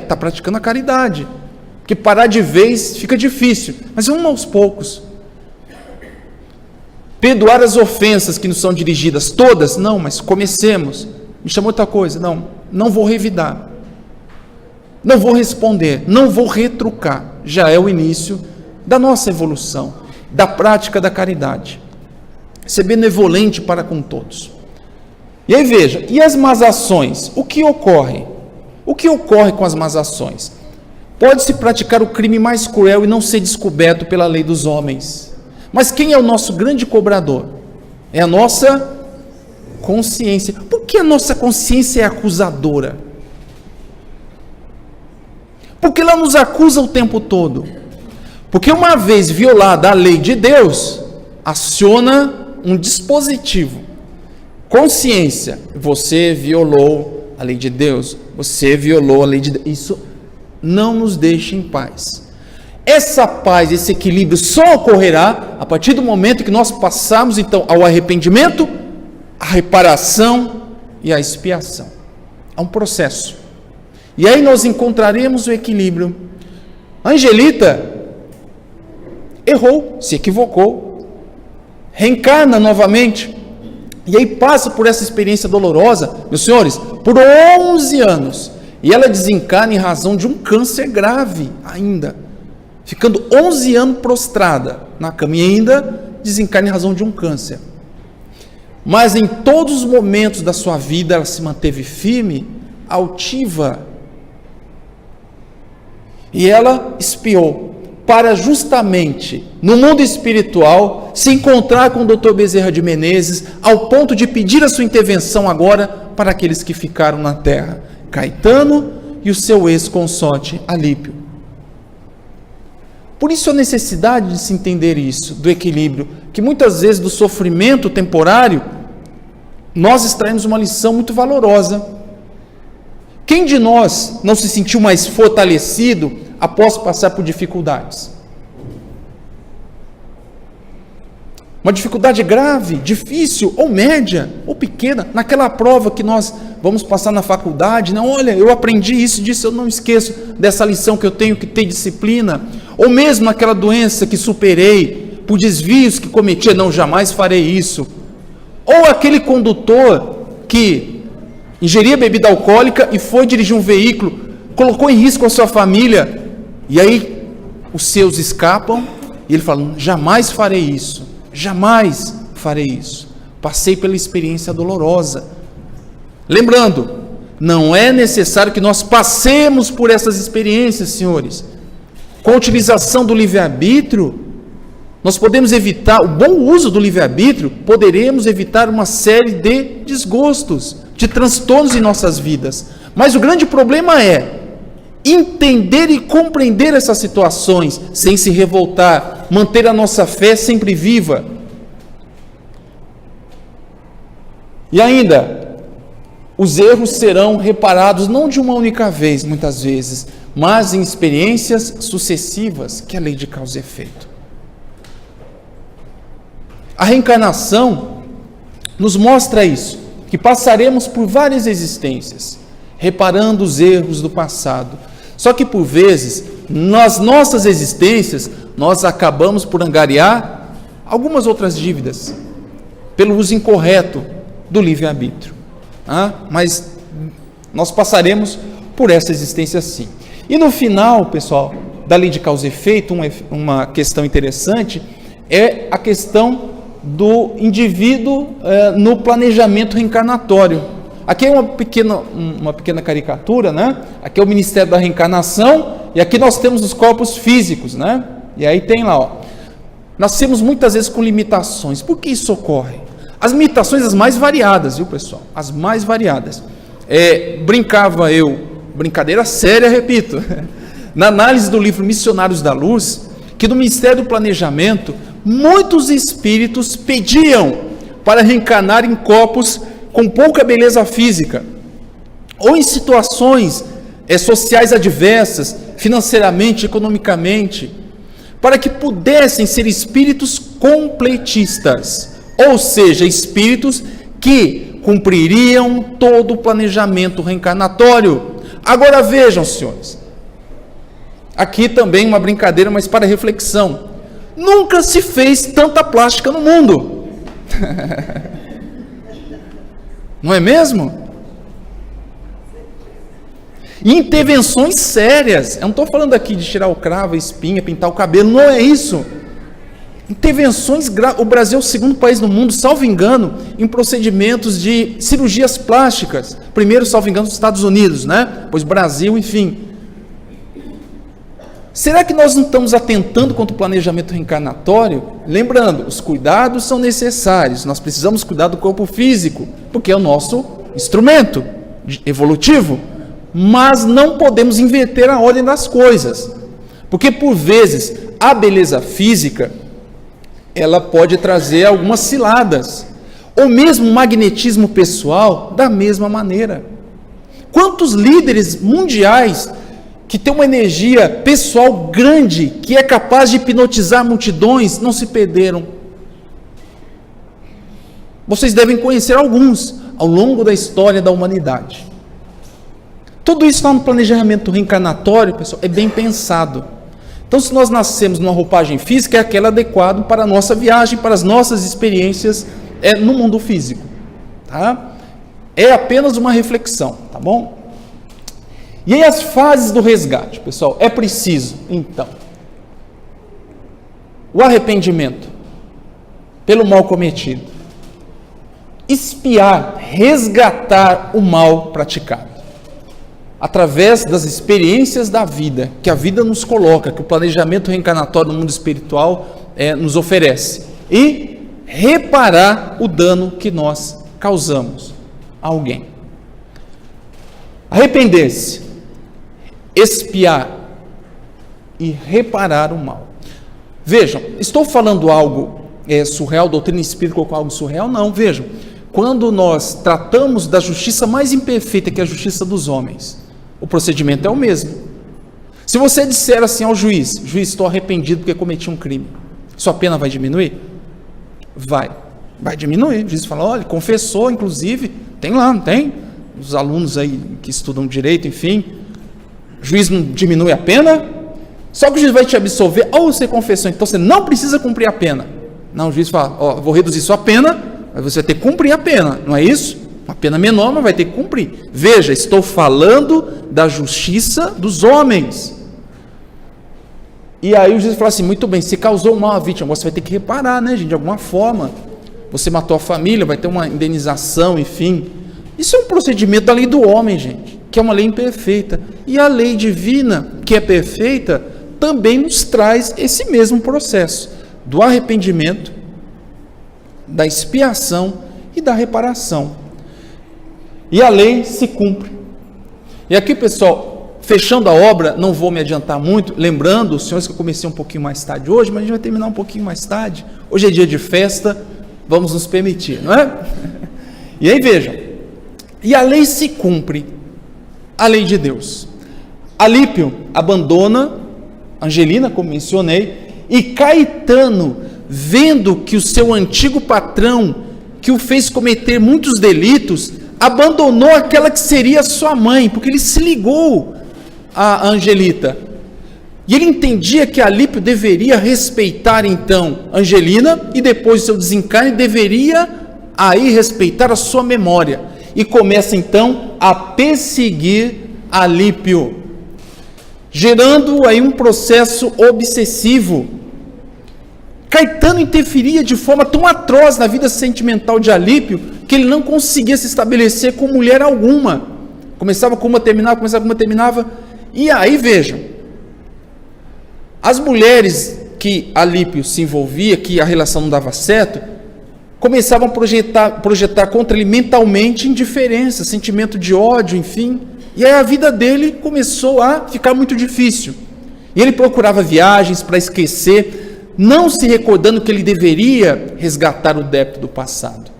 Está praticando a caridade. Porque parar de vez fica difícil. Mas vamos aos poucos. Perdoar as ofensas que nos são dirigidas, todas? Não, mas comecemos. Me chamou outra coisa? Não vou revidar. Não vou responder. Não vou retrucar. Já é o início da nossa evolução, da prática da caridade. Ser benevolente para com todos. E aí veja, e as más ações? O que ocorre? O que ocorre com as más ações? Pode-se praticar o crime mais cruel e não ser descoberto pela lei dos homens. Mas quem é o nosso grande cobrador? É a nossa consciência. Por que a nossa consciência é acusadora? Porque ela nos acusa o tempo todo. Porque uma vez violada a lei de Deus, aciona um dispositivo. Consciência, você violou a lei de Deus, você violou a lei de Deus. Isso não nos deixa em paz. Essa paz, esse equilíbrio só ocorrerá a partir do momento que nós passarmos então ao arrependimento, a reparação e a expiação. É um processo. E aí nós encontraremos o equilíbrio. A Angelita errou, se equivocou, reencarna novamente, e aí passa por essa experiência dolorosa, meus senhores, por 11 anos, e ela desencarna em razão de um câncer grave ainda, ficando 11 anos prostrada na cama, e ainda desencarna em razão de um câncer. Mas em todos os momentos da sua vida, ela se manteve firme, altiva, e ela expiou, para justamente, no mundo espiritual, se encontrar com o Dr. Bezerra de Menezes, ao ponto de pedir a sua intervenção agora para aqueles que ficaram na terra, Caetano e o seu ex-consorte Alípio. Por isso a necessidade de se entender isso, do equilíbrio, que muitas vezes do sofrimento temporário, nós extraímos uma lição muito valorosa. Quem de nós não se sentiu mais fortalecido após passar por dificuldades? Uma dificuldade grave, difícil, ou média, ou pequena, naquela prova que nós vamos passar na faculdade, não, olha, eu aprendi isso, disso, eu não esqueço dessa lição que eu tenho que ter disciplina, ou mesmo aquela doença que superei, por desvios que cometi, não, jamais farei isso, ou aquele condutor que ingeria bebida alcoólica e foi dirigir um veículo, colocou em risco a sua família, e aí os seus escapam, e ele fala, jamais farei isso, jamais farei isso, passei pela experiência dolorosa. Lembrando, não é necessário que nós passemos por essas experiências, senhores. Com a utilização do livre-arbítrio, nós podemos evitar, o bom uso do livre-arbítrio, poderemos evitar uma série de desgostos, de transtornos em nossas vidas. Mas o grande problema é entender e compreender essas situações, sem se revoltar, manter a nossa fé sempre viva. E ainda, os erros serão reparados não de uma única vez, muitas vezes, mas em experiências sucessivas, que é a lei de causa e efeito. A reencarnação nos mostra isso, que passaremos por várias existências, reparando os erros do passado. Só que por vezes, nas nossas existências, nós acabamos por angariar algumas outras dívidas, pelo uso incorreto do livre-arbítrio. Mas nós passaremos por essa existência sim. E no final, pessoal, da lei de causa e efeito, uma questão interessante é a questão do indivíduo no planejamento reencarnatório. Aqui é uma pequena caricatura, né? Aqui é o Ministério da Reencarnação, e aqui nós temos os corpos físicos, né? E aí tem lá, ó. Nascemos muitas vezes com limitações. Por que isso ocorre? As limitações as mais variadas, viu, pessoal? As mais variadas. Brincava eu, brincadeira séria, repito, na análise do livro Missionários da Luz, que no Ministério do Planejamento, muitos espíritos pediam para reencarnar em corpos com pouca beleza física, ou em situações sociais adversas, financeiramente, economicamente, para que pudessem ser espíritos completistas, ou seja, espíritos que cumpririam todo o planejamento reencarnatório. Agora vejam, senhores, aqui também uma brincadeira, mas para reflexão, nunca se fez tanta plástica no mundo. Não é mesmo? Intervenções sérias. Eu não estou falando aqui de tirar o cravo, a espinha, pintar o cabelo, não é isso. Intervenções graves. O Brasil é o segundo país no mundo, salvo engano, em procedimentos de cirurgias plásticas. Primeiro, salvo engano, os Estados Unidos, né? Pois Brasil, enfim. Será que nós não estamos atentando contra o planejamento reencarnatório? Lembrando, os cuidados são necessários, nós precisamos cuidar do corpo físico, porque é o nosso instrumento evolutivo, mas não podemos inverter a ordem das coisas, porque por vezes a beleza física, ela pode trazer algumas ciladas, ou mesmo o magnetismo pessoal da mesma maneira. Quantos líderes mundiais que tem uma energia pessoal grande, que é capaz de hipnotizar multidões, não se perderam. Vocês devem conhecer alguns ao longo da história da humanidade. Tudo isso está no planejamento reencarnatório, pessoal, é bem pensado. Então, se nós nascemos numa roupagem física, é aquela adequada para a nossa viagem, para as nossas experiências no mundo físico. Tá? É apenas uma reflexão, tá bom? E aí as fases do resgate, pessoal, é preciso, então, o arrependimento pelo mal cometido, expiar, resgatar o mal praticado, através das experiências da vida, que a vida nos coloca, que o planejamento reencarnatório no mundo espiritual nos oferece, e reparar o dano que nós causamos a alguém. Arrepender-se, expiar e reparar o mal. Vejam, estou falando algo surreal, doutrina espírita com algo surreal? Não, vejam, quando nós tratamos da justiça mais imperfeita, que é a justiça dos homens, o procedimento é o mesmo. Se você disser assim ao juiz, estou arrependido porque cometi um crime, sua pena vai diminuir? Vai diminuir. O juiz fala, olha, confessou, inclusive, tem lá, não tem? Os alunos aí que estudam direito, enfim, o juiz não diminui a pena, só que o juiz vai te absolver, ou você confessou, então você não precisa cumprir a pena. Não, o juiz fala, vou reduzir sua pena, mas você vai ter que cumprir a pena, não é isso? Uma pena menor, mas vai ter que cumprir. Veja, estou falando da justiça dos homens. E aí o juiz fala assim, muito bem, se causou mal à vítima, você vai ter que reparar, né, gente, de alguma forma. Você matou a família, vai ter uma indenização, enfim. Isso é um procedimento da lei do homem, gente, que é uma lei imperfeita. E a lei divina, que é perfeita, também nos traz esse mesmo processo do arrependimento, da expiação e da reparação. E a lei se cumpre. E aqui, pessoal, fechando a obra, não vou me adiantar muito, lembrando, os senhores, que eu comecei um pouquinho mais tarde hoje, mas a gente vai terminar um pouquinho mais tarde. Hoje é dia de festa, vamos nos permitir, não é? E aí vejam, e a lei se cumpre, a lei de Deus. Alípio abandona Angelina, como mencionei, e Caetano, vendo que o seu antigo patrão, que o fez cometer muitos delitos, abandonou aquela que seria sua mãe, porque ele se ligou a Angelita. E ele entendia que Alípio deveria respeitar então Angelina, e depois do seu desencarne deveria aí respeitar a sua memória. E começa então a perseguir Alípio, gerando aí um processo obsessivo. Caetano interferia de forma tão atroz na vida sentimental de Alípio, que ele não conseguia se estabelecer com mulher alguma. Começava com uma, terminava, e aí vejam, as mulheres que Alípio se envolvia, que a relação não dava certo, começavam a projetar contra ele mentalmente indiferença, sentimento de ódio, enfim, e aí a vida dele começou a ficar muito difícil, e ele procurava viagens para esquecer, não se recordando que ele deveria resgatar o débito do passado.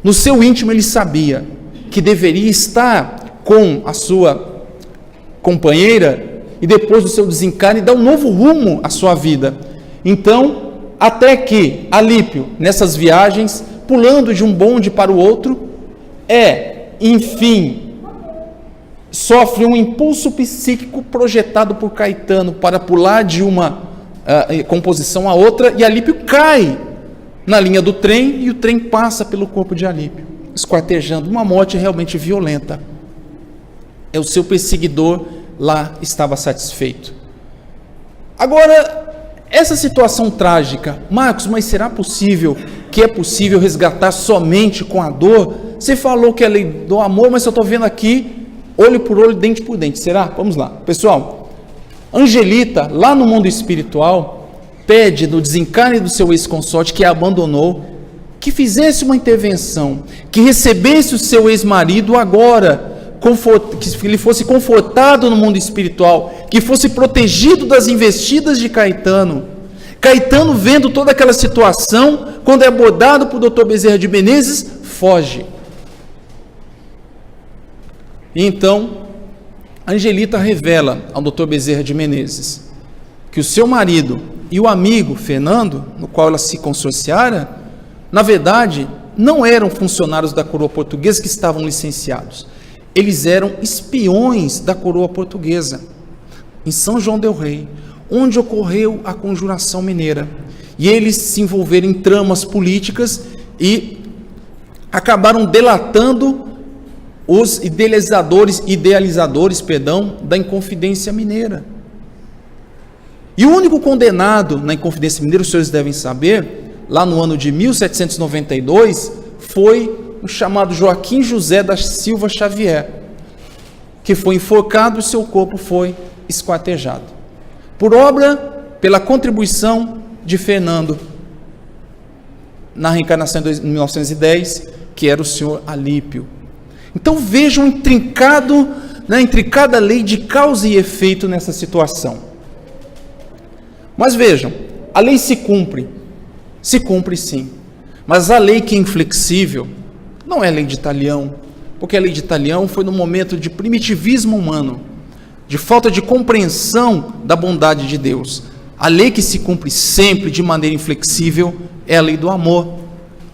No seu íntimo ele sabia que deveria estar com a sua companheira e depois do seu desencarne dar um novo rumo à sua vida. Então, até que Alípio, nessas viagens, pulando de um bonde para o outro, enfim, sofre um impulso psíquico projetado por Caetano para pular de uma composição a outra, e Alípio cai na linha do trem, e o trem passa pelo corpo de Alípio, esquartejando, uma morte realmente violenta. O seu perseguidor lá estava satisfeito. Agora, essa situação trágica, Marcos, mas será possível que é possível resgatar somente com a dor? Você falou que é a lei do amor, mas eu estou vendo aqui olho por olho, dente por dente. Será? Vamos lá. Pessoal, Angelita, lá no mundo espiritual, pede no desencarne do seu ex-consorte, que a abandonou, que fizesse uma intervenção, que recebesse o seu ex-marido agora, que ele fosse confortado no mundo espiritual, que fosse protegido das investidas de Caetano. Caetano, vendo toda aquela situação, quando é abordado por Dr. Bezerra de Menezes, foge. E então, Angelita revela ao Dr. Bezerra de Menezes que o seu marido e o amigo Fernando, no qual ela se consorciara, na verdade, não eram funcionários da coroa portuguesa que estavam licenciados. Eles eram espiões da coroa portuguesa, em São João del Rei, onde ocorreu a Conjuração Mineira. E eles se envolveram em tramas políticas e acabaram delatando os idealizadores da Inconfidência Mineira. E o único condenado na Inconfidência Mineira, os senhores devem saber, lá no ano de 1792, foi o chamado Joaquim José da Silva Xavier, que foi enforcado e seu corpo foi esquartejado. Pela contribuição de Fernando na reencarnação de 1910, que era o senhor Alípio. Então vejam a intricada lei de causa e efeito nessa situação. Mas vejam, a lei se cumpre sim, mas a lei que é inflexível não é a lei de Talião, porque a lei de Talião foi no momento de primitivismo humano, de falta de compreensão da bondade de Deus. A lei que se cumpre sempre de maneira inflexível é a lei do amor,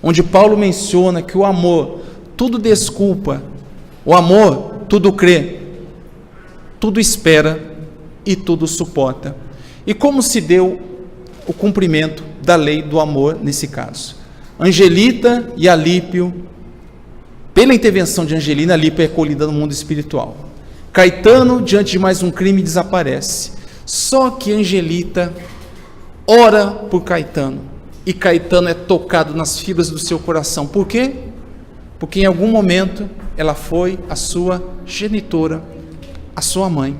onde Paulo menciona que o amor tudo desculpa, o amor tudo crê, tudo espera e tudo suporta. E como se deu o cumprimento da lei do amor nesse caso? Angelita e Alípio, pela intervenção de Angelina, Alípio é acolhida no mundo espiritual. Caetano, diante de mais um crime, desaparece. Só que Angelita ora por Caetano, e Caetano é tocado nas fibras do seu coração. Por quê? Porque em algum momento ela foi a sua genitora, a sua mãe.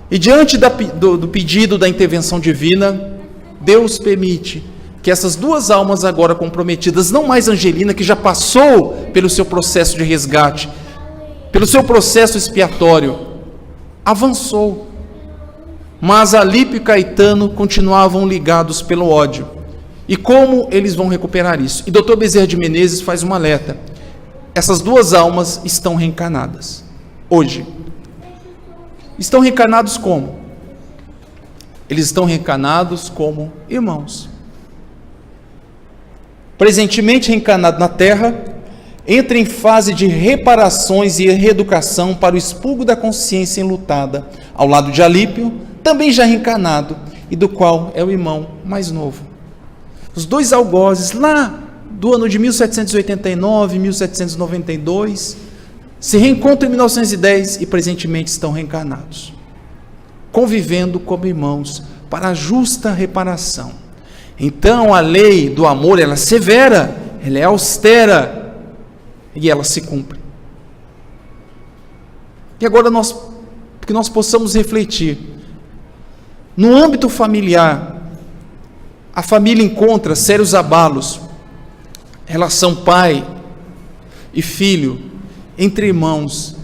E diante do pedido da intervenção divina, Deus permite que essas duas almas agora comprometidas, não mais Angelina, que já passou pelo seu processo de resgate, pelo seu processo expiatório, avançou. Mas Alípio e Caetano continuavam ligados pelo ódio. E como eles vão recuperar isso? E Dr. Bezerra de Menezes faz um alerta. Essas duas almas estão reencarnadas hoje. Estão reencarnados como? Eles estão reencarnados como irmãos. Presentemente reencarnado na Terra, entra em fase de reparações e reeducação para o expurgo da consciência enlutada, ao lado de Alípio, também já reencarnado, e do qual é o irmão mais novo. Os dois algozes, lá do ano de 1789, 1792, se reencontram em 1910 e presentemente estão reencarnados, convivendo como irmãos para a justa reparação. Então a lei do amor, ela é severa, ela é austera e ela se cumpre. E agora que nós possamos refletir, no âmbito familiar, a família encontra sérios abalos, relação pai e filho, entre irmãos.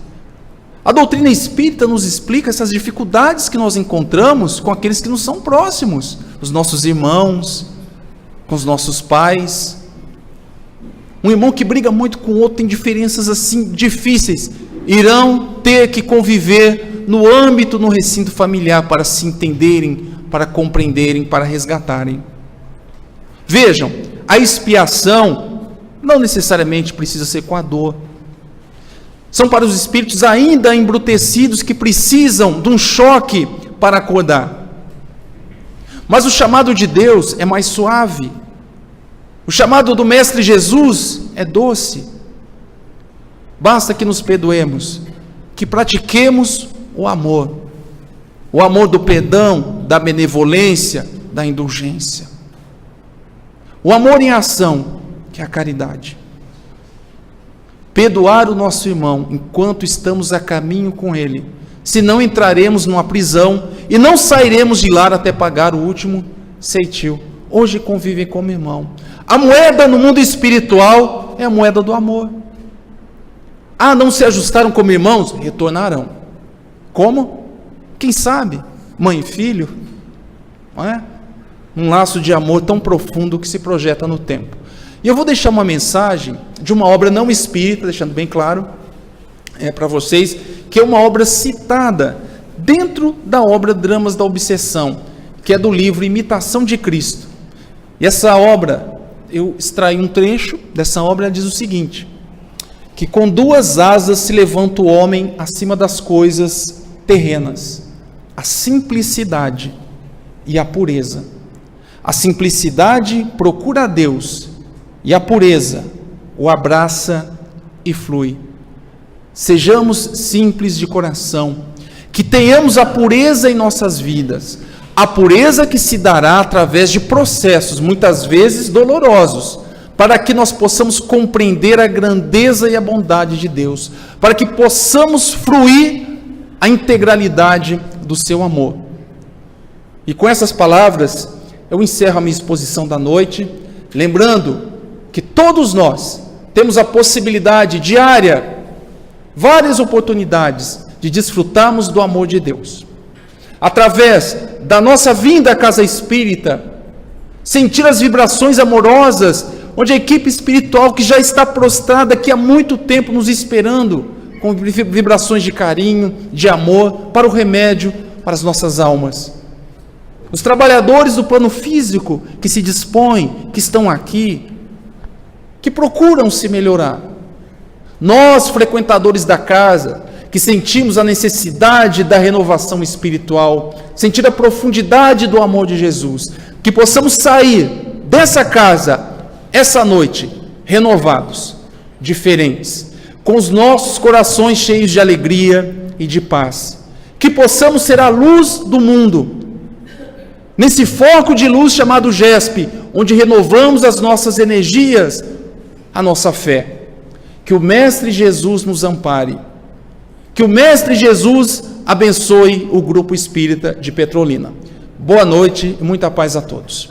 A doutrina espírita nos explica essas dificuldades que nós encontramos com aqueles que nos são próximos, os nossos irmãos, com os nossos pais. Um irmão que briga muito com o outro, tem diferenças assim difíceis, irão ter que conviver no âmbito, no recinto familiar, para se entenderem, para compreenderem, para resgatarem. Vejam, a expiação não necessariamente precisa ser com a dor. São para os espíritos ainda embrutecidos que precisam de um choque para acordar. Mas o chamado de Deus é mais suave. O chamado do Mestre Jesus é doce. Basta que nos perdoemos, que pratiquemos o amor do perdão, da benevolência, da indulgência. O amor em ação, que é a caridade. Perdoar o nosso irmão enquanto estamos a caminho com ele, senão entraremos numa prisão e não sairemos de lá até pagar o último ceitil. Hoje convivem como irmão. A moeda no mundo espiritual é a moeda do amor. Não se ajustaram como irmãos? Retornarão. Como? Quem sabe? Mãe e filho? Não é? Um laço de amor tão profundo que se projeta no tempo. E eu vou deixar uma mensagem de uma obra não espírita, deixando bem claro para vocês, que é uma obra citada dentro da obra Dramas da Obsessão, que é do livro Imitação de Cristo. E essa obra, eu extraí um trecho dessa obra, ela diz o seguinte: que com 2 asas se levanta o homem acima das coisas terrenas, a simplicidade e a pureza. A simplicidade procura a Deus e a pureza o abraça e flui. Sejamos simples de coração, que tenhamos a pureza em nossas vidas, a pureza que se dará através de processos, muitas vezes dolorosos, para que nós possamos compreender a grandeza e a bondade de Deus, para que possamos fruir a integralidade do seu amor. E com essas palavras, eu encerro a minha exposição da noite, lembrando que todos nós temos a possibilidade diária, várias oportunidades de desfrutarmos do amor de Deus. Através da nossa vinda à casa espírita, sentir as vibrações amorosas, onde a equipe espiritual que já está prostrada aqui há muito tempo nos esperando, com vibrações de carinho, de amor, para o remédio para as nossas almas. Os trabalhadores do plano físico que se dispõem, que estão aqui, que procuram se melhorar. Nós, frequentadores da casa, que sentimos a necessidade da renovação espiritual, sentir a profundidade do amor de Jesus, que possamos sair dessa casa, essa noite, renovados, diferentes, com os nossos corações cheios de alegria e de paz, que possamos ser a luz do mundo, nesse foco de luz chamado GESP, onde renovamos as nossas energias, a nossa fé. Que o Mestre Jesus nos ampare, que o Mestre Jesus abençoe o Grupo Espírita de Petrolina. Boa noite e muita paz a todos.